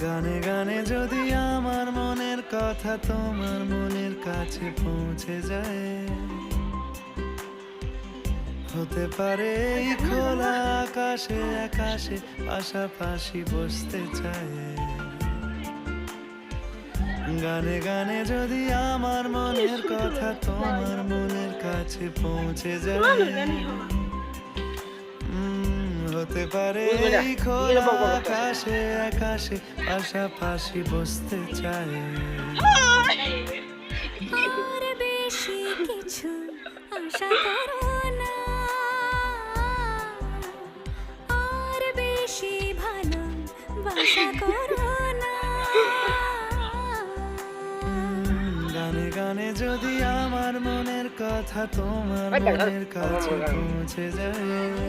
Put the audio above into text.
গানে গানে যদি আমার মনের কথা তোমার মনের কাছে পৌঁছে যায়, হতে পারে এই খোলা আকাশে আকাশে পাশাপাশি বসতে চায়। গানে গানে যদি আমার মনের কথা তোমার মনের কাছে পৌঁছে যায়, হতে পারে এই খোলা আকাশে আকাশে পাশাপাশি বসতে চায়। আর বেশি কিছু আশা করো না, আর বেশি ভালোবাসা করো না। গানে গানে যদি আমার মনের কথা তোমার মনের কাছে পৌঁছে যায়।